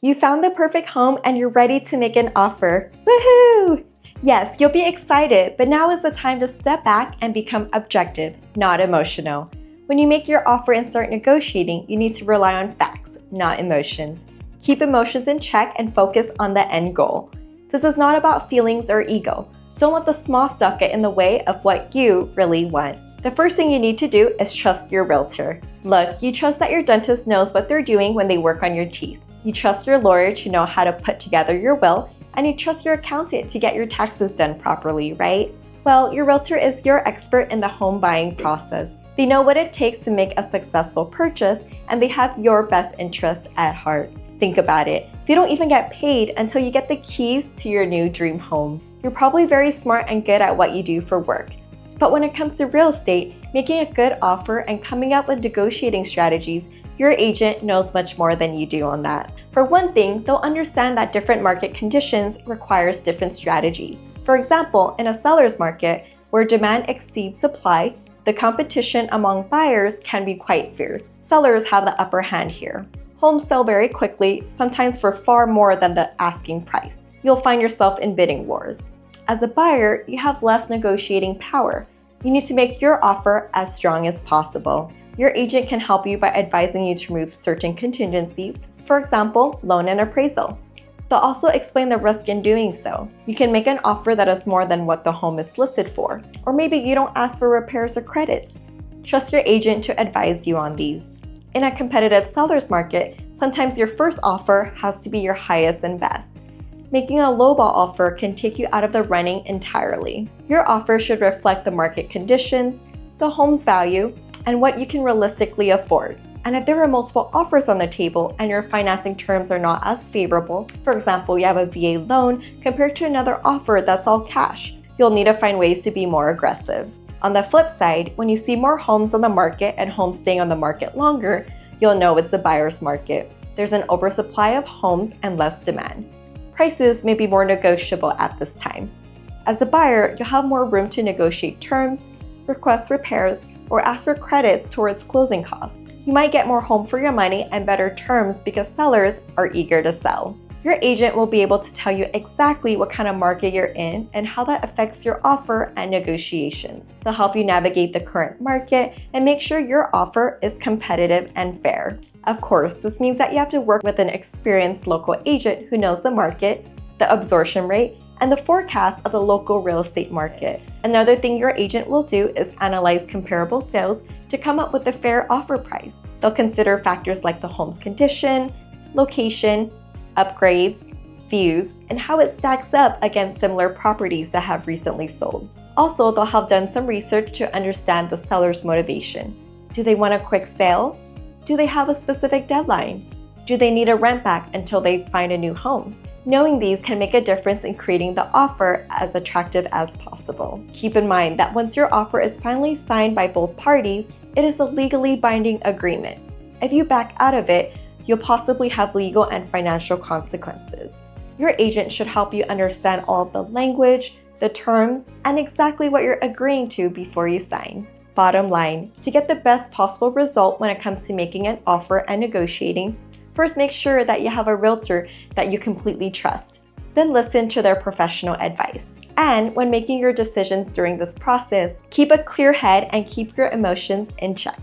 You found the perfect home and you're ready to make an offer. Woohoo! Yes, you'll be excited, but now is the time to step back and become objective, not emotional. When you make your offer and start negotiating, you need to rely on facts, not emotions. Keep emotions in check and focus on the end goal. This is not about feelings or ego. Don't let the small stuff get in the way of what you really want. The first thing you need to do is trust your realtor. Look, you trust that your dentist knows what they're doing when they work on your teeth. You trust your lawyer to know how to put together your will, and you trust your accountant to get your taxes done properly, right? Well, your realtor is your expert in the home buying process. They know what it takes to make a successful purchase, and they have your best interests at heart. Think about it. They don't even get paid until you get the keys to your new dream home. You're probably very smart and good at what you do for work. But when it comes to real estate, making a good offer and coming up with negotiating strategies, your agent knows much more than you do on that. For one thing, they'll understand that different market conditions requires different strategies. For example, in a seller's market, where demand exceeds supply, the competition among buyers can be quite fierce. Sellers have the upper hand here. Homes sell very quickly, sometimes for far more than the asking price. You'll find yourself in bidding wars. As a buyer, you have less negotiating power. You need to make your offer as strong as possible. Your agent can help you by advising you to remove certain contingencies, for example, loan and appraisal. They'll also explain the risk in doing so. You can make an offer that is more than what the home is listed for, or maybe you don't ask for repairs or credits. Trust your agent to advise you on these. In a competitive seller's market, sometimes your first offer has to be your highest and best. Making a lowball offer can take you out of the running entirely. Your offer should reflect the market conditions, the home's value, and what you can realistically afford. And if there are multiple offers on the table and your financing terms are not as favorable, for example, you have a VA loan compared to another offer that's all cash, you'll need to find ways to be more aggressive. On the flip side, when you see more homes on the market and homes staying on the market longer, you'll know it's a buyer's market. There's an oversupply of homes and less demand. Prices may be more negotiable at this time. As a buyer, you'll have more room to negotiate terms, request repairs, or ask for credits towards closing costs. You might get more home for your money and better terms because sellers are eager to sell. Your agent will be able to tell you exactly what kind of market you're in and how that affects your offer and negotiations. They'll help you navigate the current market and make sure your offer is competitive and fair. Of course, this means that you have to work with an experienced local agent who knows the market, the absorption rate, and the forecast of the local real estate market. Another thing your agent will do is analyze comparable sales to come up with a fair offer price. They'll consider factors like the home's condition, location, upgrades, views, and how it stacks up against similar properties that have recently sold. Also, they'll have done some research to understand the seller's motivation. Do they want a quick sale? Do they have a specific deadline? Do they need a rent back until they find a new home? Knowing these can make a difference in creating the offer as attractive as possible. Keep in mind that once your offer is finally signed by both parties, it is a legally binding agreement. If you back out of it, you'll possibly have legal and financial consequences. Your agent should help you understand all of the language, the terms, and exactly what you're agreeing to before you sign. Bottom line, to get the best possible result when it comes to making an offer and negotiating, first make sure that you have a realtor that you completely trust. Then listen to their professional advice. And when making your decisions during this process, keep a clear head and keep your emotions in check.